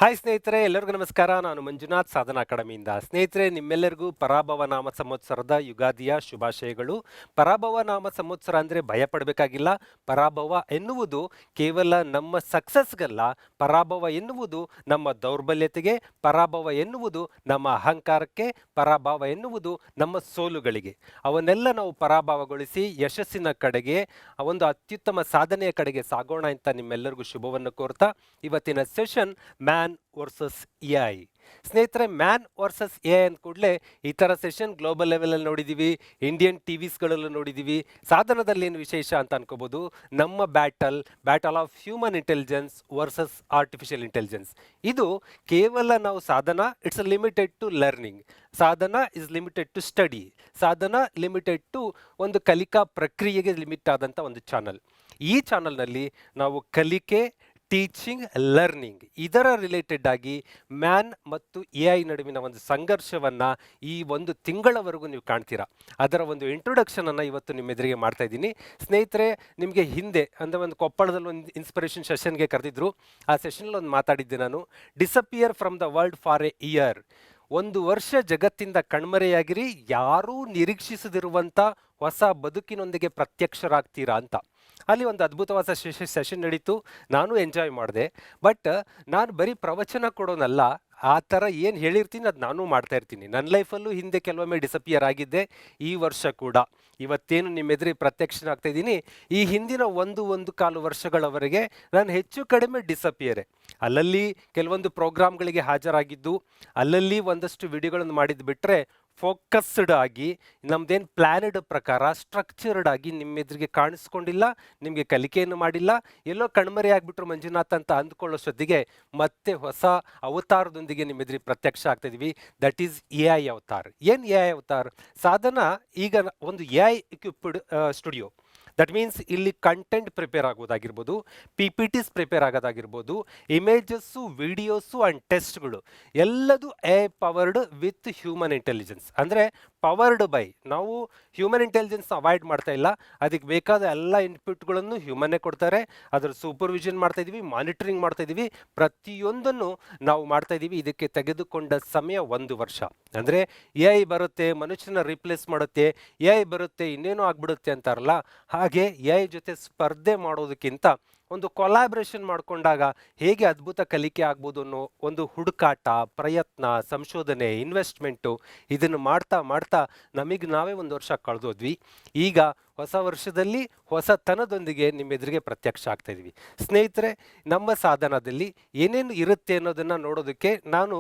Hi ಸ್ನೇಹಿತರೆ, ಎಲ್ಲರಿಗೂ ನಮಸ್ಕಾರ. ನಾನು ಮಂಜುನಾಥ್, ಸಾಧನಾ ಅಕಾಡೆಮಿಯಿಂದ. ಸ್ನೇಹಿತರೆ, ನಿಮ್ಮೆಲ್ಲರಿಗೂ ಪರಾಭವ ನಾಮ ಸಂವತ್ಸರದ ಯುಗಾದಿಯ ಶುಭಾಶಯಗಳು. ಪರಾಭವ ನಾಮ ಸಂವತ್ಸರ ಅಂದರೆ ಭಯ ಪಡಬೇಕಾಗಿಲ್ಲ. ಪರಾಭವ ಎನ್ನುವುದು ಕೇವಲ ನಮ್ಮ ಸಕ್ಸಸ್ಗಲ್ಲ. ಪರಾಭವ ಎನ್ನುವುದು ನಮ್ಮ ದೌರ್ಬಲ್ಯತೆಗೆ, ಪರಾಭವ ಎನ್ನುವುದು ನಮ್ಮ ಅಹಂಕಾರಕ್ಕೆ, ಪರಾಭವ ಎನ್ನುವುದು ನಮ್ಮ ಸೋಲುಗಳಿಗೆ. ಅವನ್ನೆಲ್ಲ ನಾವು ಪರಾಭವಗೊಳಿಸಿ ಯಶಸ್ಸಿನ ಕಡೆಗೆ, ಒಂದು ಅತ್ಯುತ್ತಮ ಸಾಧನೆಯ ಕಡೆಗೆ ಸಾಗೋಣ ಅಂತ ನಿಮ್ಮೆಲ್ಲರಿಗೂ ಶುಭವನ್ನು ಕೋರ್ತಾ ಇವತ್ತಿನ ಸೆಷನ್ ಮ್ಯಾನ್ ವರ್ಸಸ್ ಎಐ. ಸ್ನೇಹಿತರೆ, ಮ್ಯಾನ್ ವರ್ಸಸ್ ಎಐ ಅಂದ ಕೂಡಲೇ ಈ ಥರ ಸೆಷನ್ ಗ್ಲೋಬಲ್ ಲೆವೆಲಲ್ಲಿ ನೋಡಿದ್ದೀವಿ, ಇಂಡಿಯನ್ ಟಿವಿಸ್ಗಳಲ್ಲೂ ನೋಡಿದ್ದೀವಿ. ಸಾಧನದಲ್ಲಿ ಏನು ವಿಶೇಷ ಅಂತ ಅನ್ಕೋಬೋದು, ನಮ್ಮ battle of human intelligence versus artificial intelligence. ಇದು ಕೇವಲ ನಾವು ಸಾಧನ ಇಟ್ಸ್ ಲಿಮಿಟೆಡ್ ಟು ಲರ್ನಿಂಗ್, ಸಾಧನ ಇಸ್ ಲಿಮಿಟೆಡ್ ಟು ಸ್ಟಡಿ, ಸಾಧನ ಲಿಮಿಟೆಡ್ ಟು ಒಂದು ಕಲಿಕಾ ಪ್ರಕ್ರಿಯೆಗೆ ಲಿಮಿಟ್ ಆದಂಥ ಒಂದು ಚಾನಲ್. ಈ ಚಾನಲ್ನಲ್ಲಿ ನಾವು ಕಲಿಕೆ, ಟೀಚಿಂಗ್, ಲರ್ನಿಂಗ್ ಇದರ ರಿಲೇಟೆಡ್ ಆಗಿ ಮ್ಯಾನ್ ಮತ್ತು ಎ ಐ ನಡುವಿನ ಒಂದು ಸಂಘರ್ಷವನ್ನು ಈ ಒಂದು ತಿಂಗಳವರೆಗೂ ನೀವು ಕಾಣ್ತೀರಾ. ಅದರ ಒಂದು ಇಂಟ್ರೊಡಕ್ಷನನ್ನು ಇವತ್ತು ನಿಮ್ಮ ಎದುರಿಗೆ ಮಾಡ್ತಾ ಇದ್ದೀನಿ. ಸ್ನೇಹಿತರೆ, ನಿಮಗೆ ಹಿಂದೆ ಅಂದರೆ ಒಂದು ಕೊಪ್ಪಳದಲ್ಲಿ ಒಂದು ಇನ್ಸ್ಪಿರೇಷನ್ ಸೆಷನ್ಗೆ ಕರೆದಿದ್ರು. ಆ ಸೆಷನಲ್ಲಿ ಒಂದು ಮಾತಾಡಿದ್ದೆ ನಾನು. Disappear from the world for A year. 1 ವರ್ಷ ಜಗತ್ತಿಂದ ಕಣ್ಮರೆಯಾಗಿರಿ, ಯಾರೂ ನಿರೀಕ್ಷಿಸದಿರುವಂಥ ಹೊಸ ಬದುಕಿನೊಂದಿಗೆ ಪ್ರತ್ಯಕ್ಷರಾಗ್ತೀರಾ ಅಂತ. ಅಲ್ಲಿ ಒಂದು ಅದ್ಭುತವಾದ ಸೆಷನ್ ನಡೀತು. ನಾನು ಎಂಜಾಯ್ ಮಾಡಿದೆ. ಬಟ್ ನಾನು ಬರೀ ಪ್ರವಚನ ಕೊಡೋನಲ್ಲ, ಆ ಥರ ಏನು ಹೇಳಿರ್ತೀನಿ ಅದು ನಾನು ಮಾಡ್ತಾ ಇರ್ತೀನಿ. ನನ್ನ ಲೈಫಲ್ಲೂ ಹಿಂದೆ ಕೆಲವೊಮ್ಮೆ ಡಿಸಪಿಯರ್ ಆಗಿದ್ದೆ. ಈ ವರ್ಷ ಕೂಡ ಇವತ್ತೇನು ನಿಮ್ಮ ಎದುರಿಗೆ ಪ್ರತ್ಯಕ್ಷನಾಗ್ತಾ ಇದ್ದೀನಿ, ಈ ಹಿಂದಿನ 1.25 ವರ್ಷಗಳವರೆಗೆ ನಾನು ಹೆಚ್ಚು ಕಡಿಮೆ ಡಿಸಪಿಯರೇ. ಅಲ್ಲಲ್ಲಿ ಕೆಲವೊಂದು ಪ್ರೋಗ್ರಾಮ್ಗಳಿಗೆ ಹಾಜರಾಗಿದ್ದು, ಅಲ್ಲಲ್ಲಿ ಒಂದಷ್ಟು ವಿಡಿಯೋಗಳನ್ನು ಮಾಡಿದ್ದು ಬಿಟ್ಟರೆ ಫೋಕಸ್ಡ್ ಆಗಿ ನಮ್ದೇನು ಪ್ಲ್ಯಾನ್ಡ್ ಪ್ರಕಾರ ಸ್ಟ್ರಕ್ಚರ್ಡ್ ಆಗಿ ನಿಮ್ಮ ಎದುರಿಗೆ ಕಾಣಿಸ್ಕೊಂಡಿಲ್ಲ. ನಿಮಗೆ ಕಲಿಕೆಯನ್ನು ಮಾಡಿಲ್ಲ. ಎಲ್ಲೋ ಕಣ್ಮರೆ ಆಗಿಬಿಟ್ರು ಮಂಜುನಾಥ್ ಅಂತ ಅಂದ್ಕೊಳ್ಳೋಷ್ಟೊತ್ತಿಗೆ ಮತ್ತೆ ಹೊಸ ಅವತಾರದೊಂದಿಗೆ ನಿಮ್ಮ ಎದುರಿಗೆ ಪ್ರತ್ಯಕ್ಷ ಆಗ್ತಾಯಿದ್ವಿ. That is A I avatar. ಏನು ಎ ಐ ಅವತಾರ್? ಸಾಧನ ಈಗ ಒಂದು A I equipped studio. That means ಇಲ್ಲಿ ಕಂಟೆಂಟ್ ಪ್ರಿಪೇರ್ ಆಗೋದಾಗಿರ್ಬೋದು, ಪಿ ಪಿ ಟಿಸ್ ಪ್ರಿಪೇರ್ ಆಗೋದಾಗಿರ್ಬೋದು, ಇಮೇಜಸ್ಸು, ವಿಡಿಯೋಸು ಆ್ಯಂಡ್ ಟೆಸ್ಟ್ಗಳು ಎಲ್ಲದೂ A I powered with human intelligence. ಅಂದರೆ ಪವರ್ಡ್ ಬೈ. ನಾವು ಹ್ಯೂಮನ್ ಇಂಟೆಲಿಜೆನ್ಸ್ನ ಅವಾಯ್ಡ್ ಮಾಡ್ತಾ ಇಲ್ಲ. ಅದಕ್ಕೆ ಬೇಕಾದ ಎಲ್ಲ ಇನ್ಪುಟ್ಗಳನ್ನು ಹ್ಯೂಮನ್ನೇ ಕೊಡ್ತಾರೆ. ಅದರ ಸೂಪರ್ವಿಷನ್ ಮಾಡ್ತಾಯಿದ್ದೀವಿ, ಮಾನಿಟರಿಂಗ್ ಮಾಡ್ತಾಯಿದ್ದೀವಿ, ಪ್ರತಿಯೊಂದನ್ನು ನಾವು ಮಾಡ್ತಾಯಿದ್ದೀವಿ. ಇದಕ್ಕೆ ತೆಗೆದುಕೊಂಡ ಸಮಯ 1 ವರ್ಷ. ಅಂದರೆ ಎ ಐ ಬರುತ್ತೆ, ಮನುಷ್ಯನ ರಿಪ್ಲೇಸ್ ಮಾಡುತ್ತೆ, ಎ ಐ ಬರುತ್ತೆ, ಇನ್ನೇನೋ ಆಗ್ಬಿಡುತ್ತೆ ಅಂತಾರಲ್ಲ, ಹಾಗೆ ಎ ಐ ಜೊತೆ ಸ್ಪರ್ಧೆ ಮಾಡೋದಕ್ಕಿಂತ ಒಂದು ಕೊಲಾಬ್ರೇಷನ್ ಮಾಡಿಕೊಂಡಾಗ ಹೇಗೆ ಅದ್ಭುತ ಕಲಿಕೆ ಆಗ್ಬೋದು ಅನ್ನೋ ಒಂದು ಹುಡುಕಾಟ, ಪ್ರಯತ್ನ, ಸಂಶೋಧನೆ, ಇನ್ವೆಸ್ಟ್ಮೆಂಟು ಇದನ್ನು ಮಾಡ್ತಾ ಮಾಡ್ತಾ ನಮಗೆ ನಾವೇ 1 ವರ್ಷ ಕಳೆದೋದ್ವಿ. ಈಗ ಹೊಸ ವರ್ಷದಲ್ಲಿ ಹೊಸತನದೊಂದಿಗೆ ನಿಮ್ಮ ಎದುರಿಗೆ ಪ್ರತ್ಯಕ್ಷ ಆಗ್ತಾ ಇದ್ವಿ. ಸ್ನೇಹಿತರೆ, ನಮ್ಮ ಸಾಧನದಲ್ಲಿ ಏನೇನು ಇರುತ್ತೆ ಅನ್ನೋದನ್ನು ನೋಡೋದಕ್ಕೆ ನಾನು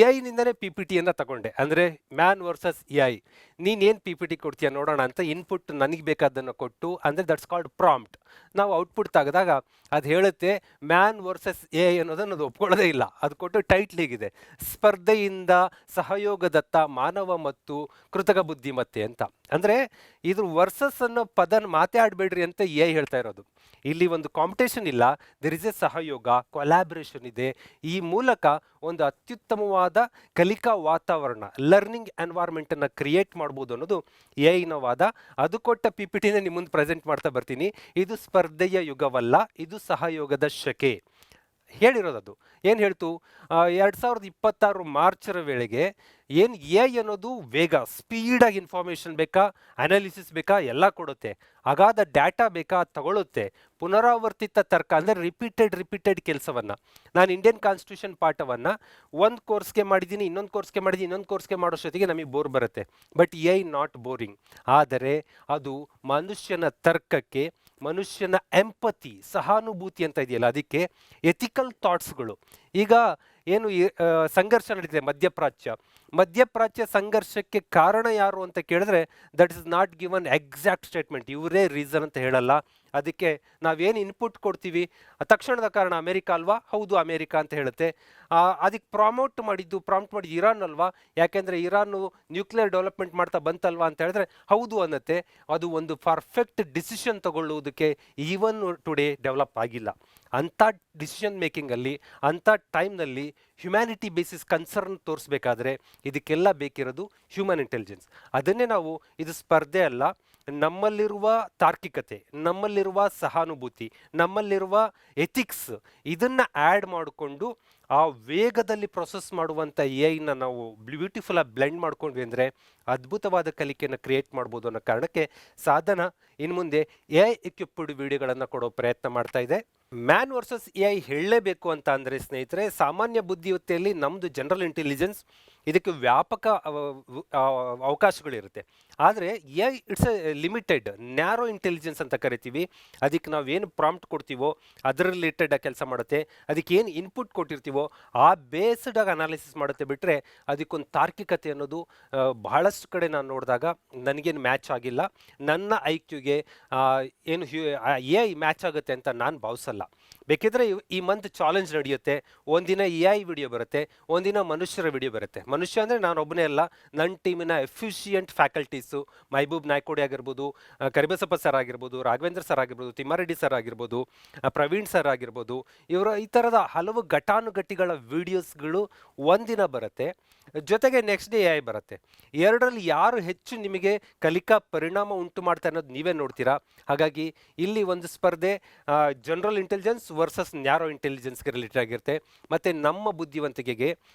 ಎ ಐನಿಂದಲೇ ಪಿ ಪಿ ಟಿಯನ್ನು ತಗೊಂಡೆ. ಅಂದರೆ ಮ್ಯಾನ್ ವರ್ಸಸ್ ಎ ಐ. ನೀನೇನು ಪಿ ಪಿ ಟಿ ಕೊಡ್ತೀಯ ನೋಡೋಣ ಅಂತ ಇನ್ಪುಟ್ ನನಗೆ ಬೇಕಾದನ್ನು ಕೊಟ್ಟು, ಅಂದರೆ ದಟ್ಸ್ ಕಾಲ್ಡ್ ಪ್ರಾಂಪ್ಟ್. ನಾವು ಔಟ್ಪುಟ್ ತೆಗೆದಾಗ ಅದು ಹೇಳುತ್ತೆ ಮ್ಯಾನ್ ವರ್ಸಸ್ ಎ ಐ ಅನ್ನೋದನ್ನು ಅದು ಒಪ್ಕೊಳ್ಳೋದೇ ಇಲ್ಲ. ಅದು ಕೊಟ್ಟು ಟೈಟ್ಲ್ ಹೀಗಿದೆ, ಸ್ಪರ್ಧೆಯಿಂದ ಸಹಯೋಗದತ್ತ ಮಾನವ ಮತ್ತು ಕೃತಕ ಬುದ್ಧಿಮತ್ತೆ ಅಂತ. ಅಂದರೆ ಇದ್ರ ವರ್ಸಸ್ ಅನ್ನೋ ಪದನ ಮಾತಾಡಬೇಡ್ರಿ ಅಂತ ಎ ಐ ಹೇಳ್ತಾ ಇರೋದು. ಇಲ್ಲಿ ಒಂದು ಕಾಂಪಿಟೇಷನ್ ಇಲ್ಲ, ದೆರ್ ಇಸ್ ಎ ಸಹಯೋಗ, ಕೊಲಾಬ್ರೇಷನ್ ಇದೆ. ಈ ಮೂಲಕ ಒಂದು ಅತ್ಯುತ್ತಮವಾದ ಕಲಿಕಾ ವಾತಾವರಣ, ಲರ್ನಿಂಗ್ ಎನ್ವೈರ್ಮೆಂಟನ್ನು ಕ್ರಿಯೇಟ್ ಮಾಡ್ಬೋದು ಅನ್ನೋದು ಎ ಐನ ವಾದ. ಅದು ಕೊಟ್ಟ ಪಿ ಪಿ ಟಿನ ನಿಮ್ಮ ಮುಂದೆ ಪ್ರೆಸೆಂಟ್ ಮಾಡ್ತಾ ಬರ್ತೀನಿ. ಇದು ಸ್ಪರ್ಧೆಯ ಯುಗವಲ್ಲ, ಇದು ಸಹಯೋಗದ ಶಕೆ ಹೇಳಿರೋದದು. ಏನು ಹೇಳ್ತು? 2026 ಮಾರ್ಚರ ವೇಳೆಗೆ ಏನು ಎ ಐ ಅನ್ನೋದು ವೇಗ, ಸ್ಪೀಡಾಗಿ ಇನ್ಫಾರ್ಮೇಷನ್ ಬೇಕಾ, ಅನಾಲಿಸಿಸ್ ಬೇಕಾ, ಎಲ್ಲ ಕೊಡುತ್ತೆ. ಅಗಾಧ ಡಾಟಾ ಬೇಕಾ, ತಗೊಳ್ಳುತ್ತೆ. ಪುನರಾವರ್ತಿತ ತರ್ಕ ಅಂದರೆ ರಿಪೀಟೆಡ್ ಕೆಲಸವನ್ನು, ನಾನು ಇಂಡಿಯನ್ ಕಾನ್ಸ್ಟಿಟ್ಯೂಷನ್ ಪಾಠವನ್ನು ಒಂದು ಕೋರ್ಸ್ಗೆ ಮಾಡಿದ್ದೀನಿ, ಇನ್ನೊಂದು ಕೋರ್ಸ್ಗೆ ಮಾಡಿದ್ದೀನಿ, ಇನ್ನೊಂದು ಕೋರ್ಸ್ಗೆ ಮಾಡೋಷ್ಟೊತ್ತಿಗೆ ನಮಗೆ ಬೋರ್ ಬರುತ್ತೆ. But A I not boring. ಆದರೆ ಅದು ಮನುಷ್ಯನ ತರ್ಕಕ್ಕೆ, ಮನುಷ್ಯನ ಎಂಪತಿ, ಸಹಾನುಭೂತಿ ಅಂತ ಇದೆಯಲ್ಲ, ಅದಕ್ಕೆ ಎಥಿಕಲ್ ಥಾಟ್ಸ್ಗಳು. ಈಗ ಏನು ಸಂಘರ್ಷ ನಡೀತಿದೆ ಮಧ್ಯಪ್ರಾಚ್ಯ ಸಂಘರ್ಷಕ್ಕೆ ಕಾರಣ ಯಾರು ಅಂತ ಕೇಳಿದ್ರೆ that is not given exact statement. ಇವರೇ ರೀಸನ್ ಅಂತ ಹೇಳಲ್ಲ. ಅದಕ್ಕೆ ನಾವೇನು ಇನ್ಪುಟ್ ಕೊಡ್ತೀವಿ, ತಕ್ಷಣದ ಕಾರಣ ಅಮೇರಿಕಾ ಅಲ್ವಾ? ಹೌದು ಅಮೇರಿಕಾ ಅಂತ ಹೇಳುತ್ತೆ. ಅದಕ್ಕೆ ಪ್ರಾಂಪ್ಟ್ ಮಾಡಿದ್ದು ಇರಾನ್ ಅಲ್ವಾ? ಯಾಕೆಂದರೆ ಇರಾನು ನ್ಯೂಕ್ಲಿಯರ್ ಡೆವಲಪ್ಮೆಂಟ್ ಮಾಡ್ತಾ ಬಂತಲ್ವಾ ಅಂತ ಹೇಳಿದ್ರೆ ಹೌದು ಅನ್ನತ್ತೆ. ಅದು ಒಂದು ಪರ್ಫೆಕ್ಟ್ ಡಿಸಿಷನ್ ತಗೊಳ್ಳುವುದಕ್ಕೆ ಈವನ್ ಟುಡೇ ಡೆವಲಪ್ ಆಗಿಲ್ಲ. ಅಂಥ ಡಿಸಿಷನ್ ಮೇಕಿಂಗಲ್ಲಿ, ಅಂಥ ಟೈಮ್ನಲ್ಲಿ ಹ್ಯುಮ್ಯಾನಿಟಿ ಬೇಸಿಸ್ ಕನ್ಸರ್ನ್ ತೋರಿಸ್ಬೇಕಾದ್ರೆ ಇದಕ್ಕೆಲ್ಲ ಬೇಕಿರೋದು ಹ್ಯೂಮನ್ ಇಂಟೆಲಿಜೆನ್ಸ್. ಅದನ್ನೇ ನಾವು, ಇದು ಸ್ಪರ್ಧೆ ಅಲ್ಲ, ನಮ್ಮಲ್ಲಿರುವ ತಾರ್ಕಿಕತೆ, ನಮ್ಮಲ್ಲಿರುವ ಸಹಾನುಭೂತಿ, ನಮ್ಮಲ್ಲಿರುವ ಎಥಿಕ್ಸ್ ಇದನ್ನ ಆ್ಯಡ್ ಮಾಡಿಕೊಂಡು ಆ ವೇಗದಲ್ಲಿ ಪ್ರೊಸೆಸ್ ಮಾಡುವಂಥ ಎಐನ ನಾವು ಬ್ಯೂಟಿಫುಲ್ ಆಗಿ ಬ್ಲೆಂಡ್ ಮಾಡ್ಕೊಂಡ್ವಿ ಅಂದರೆ ಅದ್ಭುತವಾದ ಕಲಿಕೆಯನ್ನು ಕ್ರಿಯೇಟ್ ಮಾಡ್ಬೋದು ಅನ್ನೋ ಕಾರಣಕ್ಕೆ ಸಾಧನ ಇನ್ನು ಮುಂದೆ ಎ ಐ ಎಕ್ವಿಪ್ಡ್ ವಿಡಿಯೋಗಳನ್ನು ಕೊಡೋ ಪ್ರಯತ್ನ ಮಾಡ್ತಾ ಇದೆ. ಮ್ಯಾನ್ ವರ್ಸಸ್ ಎ ಐ ಹೇಳಲೇಬೇಕು ಅಂತ ಅಂದರೆ ಸ್ನೇಹಿತರೆ, ಸಾಮಾನ್ಯ ಬುದ್ಧಿಯುಕ್ತಿಯಲ್ಲಿ ನಮ್ಮದು ಜನರಲ್ ಇಂಟೆಲಿಜೆನ್ಸ್ ಇದಕ್ಕೆ ವ್ಯಾಪಕ ಅವಕಾಶಗಳಿರುತ್ತೆ. ಆದರೆ A I it's A limited narrow intelligence ಅಂತ ಕರಿತೀವಿ. ಅದಕ್ಕೆ ನಾವೇನು ಪ್ರಾಂಪ್ಟ್ ಕೊಡ್ತೀವೋ ಅದರ ರಿಲೇಟೆಡ್ ಕೆಲಸ ಮಾಡುತ್ತೆ. ಅದಕ್ಕೆ ಏನು ಇನ್ಪುಟ್ ಕೊಟ್ಟಿರ್ತೀವೋ ಆ ಬೇಸ್ಡಾಗಿ ಅನಾಲಿಸಿಸ್ ಮಾಡುತ್ತೆ. ಬಿಟ್ಟರೆ ಅದಕ್ಕೊಂದು ತಾರ್ಕಿಕತೆ ಅನ್ನೋದು ಬಹಳಷ್ಟು ಕಡೆ ನಾನು ನೋಡಿದಾಗ ನನಗೇನು ಮ್ಯಾಚ್ ಆಗಿಲ್ಲ. ನನ್ನ ಐಕ್ಯೂಗೆ ಏನು ಎ ಐ ಮ್ಯಾಚ್ ಆಗುತ್ತೆ ಅಂತ ನಾನು ಭಾವಿಸಲ್ಲ. ಬೇಕಿದ್ರೆ ಈ ಮಂತ್ ಚಾಲೆಂಜ್ ನಡೆಯುತ್ತೆ. ಒಂದಿನ ಎ ಐ ವಿಡಿಯೋ ಬರುತ್ತೆ, ಒಂದಿನ ಮನುಷ್ಯರ ವಿಡಿಯೋ ಬರುತ್ತೆ. ಮನುಷ್ಯ ಅಂದರೆ ನಾನು ಒಬ್ಬನೇ ಅಲ್ಲ, ನನ್ನ ಟೀಮಿನ ಎಫಿಷಿಯೆಂಟ್ ಫ್ಯಾಕಲ್ಟೀಸು ಮೈಬೂಬ್ ನಾಯ್ಕೋಡಿ ಆಗಿರ್ಬೋದು, ಕರಿಬಸಪ್ಪ ಸರ್ ಆಗಿರ್ಬೋದು, ರಾಘವೇಂದ್ರ ಸರ್ ಆಗಿರ್ಬೋದು, ತಿಮ್ಮಾರೆಡ್ಡಿ ಸರ್ ಆಗಿರ್ಬೋದು, ಪ್ರವೀಣ್ ಸರ್ ಆಗಿರ್ಬೋದು, ಇವರ ಈ ಥರದ ಹಲವು ಘಟಾನುಘಟಿಗಳ ವಿಡಿಯೋಸ್ಗಳು ಒಂದಿನ ಬರುತ್ತೆ. ಜೊತೆಗೆ ನೆಕ್ಸ್ಟ್ ಡೇ ಎ ಐ ಬರುತ್ತೆ. ಎರಡರಲ್ಲಿ ಯಾರು ಹೆಚ್ಚು ನಿಮಗೆ ಕಲಿಕಾ ಪರಿಣಾಮ ಉಂಟು ಮಾಡ್ತಾ ಅನ್ನೋದು ನೀವೇ ನೋಡ್ತೀರಾ. ಹಾಗಾಗಿ ಇಲ್ಲಿ ಒಂದು ಸ್ಪರ್ಧೆ ಜನರಲ್ ಇಂಟೆಲಿಜೆನ್ಸ್ ವರ್ಸಸ್ ನ್ಯಾರೋ ಇಂಟೆಲಿಜೆನ್ಸ್ಗೆ ರಿಲೇಟೆಡ್ ಆಗಿರುತ್ತೆ. ಮತ್ತು ನಮ್ಮ ಬುದ್ಧಿವಂತಿಕೆಗೆ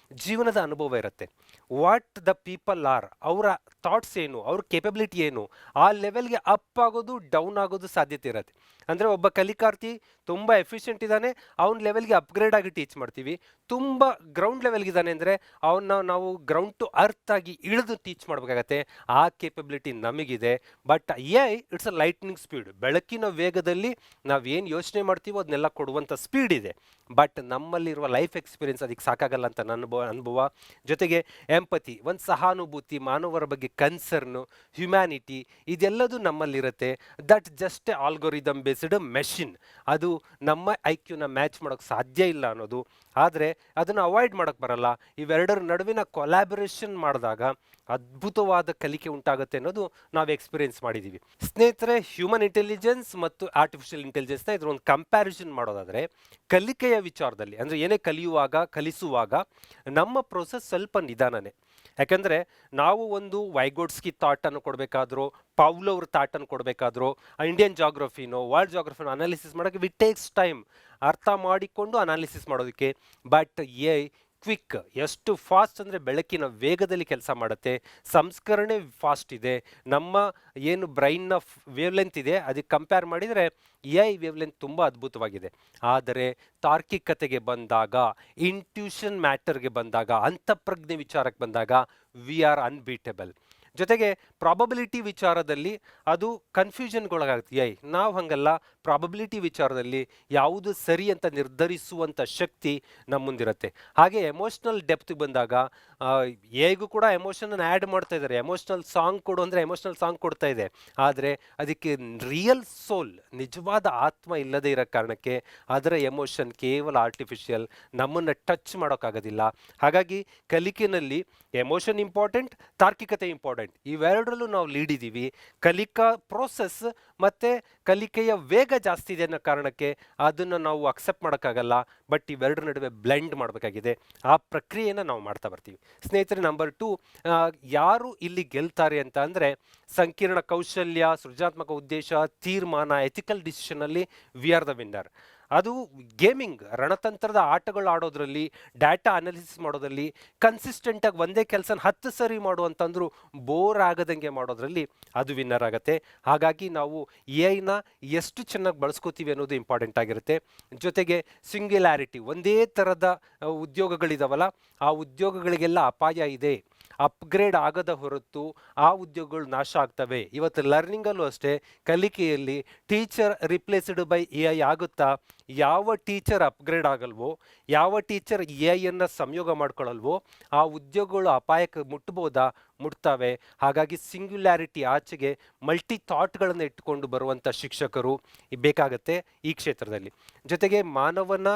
ಜೀವನದ ಅನುಭವ ಇರುತ್ತೆ. ವಾಟ್ ದ ಪೀಪಲ್ ಆರ್, ಅವರ ಥಾಟ್ಸ್ ಏನು, ಅವ್ರ ಕೇಪಬಿಲಿಟಿ ಏನು, ಆ ಲೆವೆಲ್ಗೆ ಅಪ್ ಆಗೋದು ಡೌನ್ ಆಗೋದು ಸಾಧ್ಯತೆ ಇರುತ್ತೆ. ಅಂದರೆ ಒಬ್ಬ ಕಲಿಕಾರ್ಥಿ ತುಂಬ ಎಫಿಷಿಯೆಂಟ್ ಇದ್ದಾನೆ, ಅವನ ಲೆವೆಲ್ಗೆ ಅಪ್ಗ್ರೇಡ್ ಆಗಿ ಟೀಚ್ ಮಾಡ್ತೀವಿ. ತುಂಬ ಗ್ರೌಂಡ್ ಲೆವೆಲ್ಗಿದ್ದಾನೆ ಅಂದರೆ ಅವನ್ನ ನಾವು ಗ್ರೌಂಡ್ ಟು ಅರ್ತ್ ಆಗಿ ಇಳಿದು ಟೀಚ್ ಮಾಡಬೇಕಾಗತ್ತೆ. ಆ ಕೇಪಬಿಲಿಟಿ ನಮಗಿದೆ. But A I it's a lightning speed. ಬೆಳಕಿನ ವೇಗದಲ್ಲಿ ನಾವೇನು ಯೋಚನೆ ಮಾಡ್ತೀವೋ ಅದನ್ನೆಲ್ಲ ಕೊಡುವಂಥ ಸ್ಪೀಡ್ ಇದೆ. ಬಟ್ ನಮ್ಮಲ್ಲಿರುವ ಲೈಫ್ ಎಕ್ಸ್ಪೀರಿಯನ್ಸ್ ಅದಕ್ಕೆ ಸಾಕಾಗಲ್ಲ ಅಂತ ನನ್ನ ಅನುಭವ. ಜೊತೆಗೆ ಎಂಪತಿ, ಒಂದು ಸಹಾನುಭೂತಿ, ಮಾನವರ ಬಗ್ಗೆ ಕನ್ಸರ್ನು, ಹ್ಯುಮ್ಯಾನಿಟಿ ಇದೆಲ್ಲದೂ ನಮ್ಮಲ್ಲಿರುತ್ತೆ. That just algorithm based machine. ಅದು ನಮ್ಮ ಐಕ್ಯೂನ ಮ್ಯಾಚ್ ಮಾಡೋಕ್ಕೆ ಸಾಧ್ಯ ಇಲ್ಲ ಅನ್ನೋದು. ಆದರೆ ಅದನ್ನು ಅವಾಯ್ಡ್ ಮಾಡೋಕ್ಕೆ ಬರಲ್ಲ. ಇವೆರಡರ ನಡುವಿನ ಕೊಲ್ಯಾಬರೇಷನ್ ಮಾಡಿದಾಗ ಅದ್ಭುತವಾದ ಕಲಿಕೆ ಉಂಟಾಗುತ್ತೆ ಅನ್ನೋದು ನಾವು ಎಕ್ಸ್ಪೀರಿಯನ್ಸ್ ಮಾಡಿದ್ದೀವಿ. ಸ್ನೇಹಿತರೆ, ಹ್ಯೂಮನ್ ಇಂಟೆಲಿಜೆನ್ಸ್ ಮತ್ತು ಆರ್ಟಿಫಿಷಿಯಲ್ ಇಂಟೆಲಿಜೆನ್ಸ್ನ ಇದ್ರ ಒಂದು ಕಂಪ್ಯಾರಿಸನ್ ಮಾಡೋದಾದರೆ, ಕಲಿಕೆಯ ವಿಚಾರದಲ್ಲಿ ಅಂದರೆ ಏನೇ ಕಲಿಸುವಾಗ ನಮ್ಮ ಪ್ರೋಸೆಸ್ ಸ್ವಲ್ಪ ನಿಧಾನನೇ. ಯಾಕಂದರೆ ನಾವು ಒಂದು ವೈಗೋಡ್ಸ್ಕಿ ಥಾಟನ್ನು ಕೊಡಬೇಕಾದ್ರೂ, ಪೌಲೋವ್ರ ಥಾಟನ್ನು ಕೊಡಬೇಕಾದ್ರೂ, ಇಂಡಿಯನ್ ಜಾಗ್ರಫಿನೋ ವರ್ಲ್ಡ್ ಜಾಗ್ರಫಿನೋ ಅನಾಲಿಸಿಸ್ ಮಾಡೋಕ್ಕೆ ವಿಟ್ ಟೇಕ್ಸ್ ಟೈಮ್, ಅರ್ಥ ಮಾಡಿಕೊಂಡು ಅನಾಲಿಸಿಸ್ ಮಾಡೋದಕ್ಕೆ. ಬಟ್ ಎ ಕ್ವಿಕ್, ಎಷ್ಟು ಫಾಸ್ಟ್ ಅಂದರೆ ಬೆಳಕಿನ ವೇಗದಲ್ಲಿ ಕೆಲಸ ಮಾಡುತ್ತೆ. ಸಂಸ್ಕರಣೆ ಫಾಸ್ಟ್ ಇದೆ. ನಮ್ಮ ಏನು ಬ್ರೈನ್ನ ವೇವ್ಲೆಂತ್ ಇದೆ ಅದಕ್ಕೆ ಕಂಪೇರ್ ಮಾಡಿದರೆ ಎ ಐ ವೇವ್ಲೆಂತ್ ತುಂಬ ಅದ್ಭುತವಾಗಿದೆ. ಆದರೆ ತಾರ್ಕಿಕತೆಗೆ ಬಂದಾಗ, ಇಂಟ್ಯೂಷನ್ ಮ್ಯಾಟರ್ಗೆ ಬಂದಾಗ, ಅಂತಃಪ್ರಜ್ಞೆ ವಿಚಾರಕ್ಕೆ ಬಂದಾಗ ವಿ ಆರ್ ಅನ್ಬೀಟಬಲ್. ಜೊತೆಗೆ ಪ್ರಾಬಬಿಲಿಟಿ ವಿಚಾರದಲ್ಲಿ ಅದು ಕನ್ಫ್ಯೂಷನ್ಗೊಳಗಾಗುತ್ತೆ ಎ ಐ. ನಾವು ಹಾಗಲ್ಲ. ಪ್ರಾಬಬಿಲಿಟಿ ವಿಚಾರದಲ್ಲಿ ಯಾವುದು ಸರಿ ಅಂತ ನಿರ್ಧರಿಸುವಂಥ ಶಕ್ತಿ ನಮ್ಮ ಮುಂದಿರುತ್ತೆ. ಹಾಗೆ ಎಮೋಷ್ನಲ್ ಡೆಪ್ತ್ ಬಂದಾಗ ಎ ಐಗೂ ಕೂಡ ಎಮೋಷನನ್ನು ಆ್ಯಡ್ ಮಾಡ್ತಾ ಇದ್ದಾರೆ. ಎಮೋಷ್ನಲ್ ಸಾಂಗ್ ಕೊಡು ಅಂದರೆ ಎಮೋಷ್ನಲ್ ಸಾಂಗ್ ಕೊಡ್ತಾ ಇದೆ. ಆದರೆ ಅದಕ್ಕೆ ರಿಯಲ್ ಸೋಲ್, ನಿಜವಾದ ಆತ್ಮ ಇಲ್ಲದೇ ಇರೋ ಕಾರಣಕ್ಕೆ ಅದರ ಎಮೋಷನ್ ಕೇವಲ ಆರ್ಟಿಫಿಷಿಯಲ್, ನಮ್ಮನ್ನು ಟಚ್ ಮಾಡೋಕ್ಕಾಗೋದಿಲ್ಲ. ಹಾಗಾಗಿ ಕಲಿಕೆಯಲ್ಲಿ ಎಮೋಷನ್ ಇಂಪಾರ್ಟೆಂಟ್, ತಾರ್ಕಿಕತೆ ಇಂಪಾರ್ಟೆಂಟ್. ಇವೆರಡರಲ್ಲೂ ನಾವು ಲೀಡ್ ಇದ್ದೀವಿ. ಕಲಿಕಾ ಪ್ರೋಸೆಸ್ ಮತ್ತು ಕಲಿಕೆಯ ವೇಗ ಜಾಸ್ತಿ ಇದೆ ಅನ್ನೋ ಕಾರಣಕ್ಕೆ ಅದನ್ನು ನಾವು ಅಕ್ಸೆಪ್ಟ್ ಮಾಡೋಕ್ಕಾಗಲ್ಲ. ಬಟ್ ಇವೆರಡರ ನಡುವೆ ಬ್ಲೆಂಡ್ ಮಾಡಬೇಕಾಗಿದೆ. ಆ ಪ್ರಕ್ರಿಯೆಯನ್ನು ನಾವು ಮಾಡ್ತಾ ಬರ್ತೀವಿ. ಸ್ನೇಹಿತರೆ, ನಂಬರ್ 2, ಯಾರು ಇಲ್ಲಿ ಗೆಲ್ತಾರೆ ಅಂತ ಅಂದರೆ, ಸಂಕೀರ್ಣ ಕೌಶಲ್ಯ, ಸೃಜನಾತ್ಮಕ ಉದ್ದೇಶ, ತೀರ್ಮಾನ, ಎಥಿಕಲ್ ಡಿಸಿಷನಲ್ಲಿ ವಿ ಆರ್ ದ ವಿನ್ನರ್. ಅದು ಗೇಮಿಂಗ್, ರಣತಂತ್ರದ ಆಟಗಳು ಆಡೋದ್ರಲ್ಲಿ, ಡಾಟಾ ಅನಾಲಿಸಿಸ್ ಮಾಡೋದ್ರಲ್ಲಿ, ಕನ್ಸಿಸ್ಟೆಂಟಾಗಿ ಒಂದೇ ಕೆಲಸನ 10 ಸರಿ ಮಾಡುವಂತಂದ್ರೂ ಬೋರ್ ಆಗದಂಗೆ ಮಾಡೋದ್ರಲ್ಲಿ ಅದು ವಿನ್ನರ್ ಆಗುತ್ತೆ. ಹಾಗಾಗಿ ನಾವು ಎ ಐನ ಎಷ್ಟು ಚೆನ್ನಾಗಿ ಬಳಸ್ಕೋತೀವಿ ಅನ್ನೋದು ಇಂಪಾರ್ಟೆಂಟ್ ಆಗಿರುತ್ತೆ. ಜೊತೆಗೆ ಸಿಂಗ್ಯುಲಾರಿಟಿ, ಒಂದೇ ಥರದ ಉದ್ಯೋಗಗಳಿದಾವಲ್ಲ, ಆ ಉದ್ಯೋಗಗಳಿಗೆಲ್ಲ ಅಪಾಯ ಇದೆ. ಅಪ್ಗ್ರೇಡ್ ಆಗದ ಹೊರತು ಆ ಉದ್ಯೋಗಗಳು ನಾಶ ಆಗ್ತವೆ. ಇವತ್ತು ಲರ್ನಿಂಗಲ್ಲೂ ಅಷ್ಟೇ, ಕಲಿಕೆಯಲ್ಲಿ teacher replaced by A I ಆಗುತ್ತಾ? ಯಾವ ಟೀಚರ್ ಅಪ್ಗ್ರೇಡ್ ಆಗಲ್ವೋ, ಯಾವ ಟೀಚರ್ ಎ ಐಯನ್ನು ಸಂಯೋಗ ಮಾಡ್ಕೊಳ್ಳಲ್ವೋ ಆ ಉದ್ಯೋಗಗಳು ಅಪಾಯಕ್ಕೆ ಮುಟ್ತವೆ. ಹಾಗಾಗಿ ಸಿಂಗ್ಯುಲಾರಿಟಿ ಆಚೆಗೆ ಮಲ್ಟಿ ಥಾಟ್ಗಳನ್ನು ಇಟ್ಟುಕೊಂಡು ಬರುವಂಥ ಶಿಕ್ಷಕರು ಬೇಕಾಗತ್ತೆ ಈ ಕ್ಷೇತ್ರದಲ್ಲಿ. ಜೊತೆಗೆ ಮಾನವನ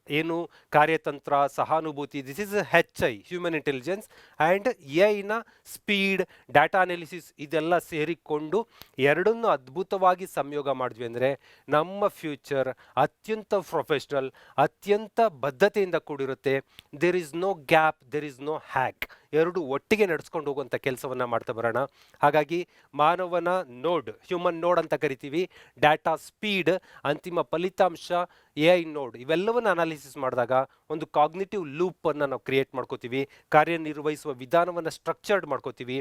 ಏನು ಕಾರ್ಯತಂತ್ರ, ಸಹಾನುಭೂತಿ, this is H I human intelligence, and A ಐನ ಸ್ಪೀಡ್, ಡಾಟಾ ಅನಾಲಿಸಿಸ್ ಇದೆಲ್ಲ ಸೇರಿಕೊಂಡು ಎರಡನ್ನೂ ಅದ್ಭುತವಾಗಿ ಸಂಯೋಗ ಮಾಡಿದ್ವಿ ಅಂದರೆ ನಮ್ಮ ಫ್ಯೂಚರ್ ಅತ್ಯಂತ ಪ್ರೊಫೆಷ್ನಲ್, ಅತ್ಯಂತ ಬದ್ಧತೆಯಿಂದ ಕೂಡಿರುತ್ತೆ. There is no gap, there is no hack. ಎರಡು ಒಟ್ಟಿಗೆ ನಡೆಸ್ಕೊಂಡು ಹೋಗುವಂಥ ಕೆಲಸವನ್ನು ಮಾಡ್ತಾ ಬರೋಣ. ಹಾಗಾಗಿ ಮಾನವನ ನೋಡ್, ಹ್ಯೂಮನ್ ನೋಡ್ ಅಂತ ಕರಿತೀವಿ, ಡಾಟಾ ಸ್ಪೀಡ್, ಅಂತಿಮ ಫಲಿತಾಂಶ AI ನೋಡ್, ಇವೆಲ್ಲವನ್ನು ಅನಾಲಿಸಿಸ್ ಮಾಡಿದಾಗ ಒಂದು ಕಾಗ್ನಿಟಿವ್ ಲೂಪನ್ನು ನಾವು ಕ್ರಿಯೇಟ್ ಮಾಡ್ಕೋತೀವಿ, ಕಾರ್ಯನಿರ್ವಹಿಸುವ ವಿಧಾನವನ್ನು ಸ್ಟ್ರಕ್ಚರ್ಡ್ ಮಾಡ್ಕೋತೀವಿ.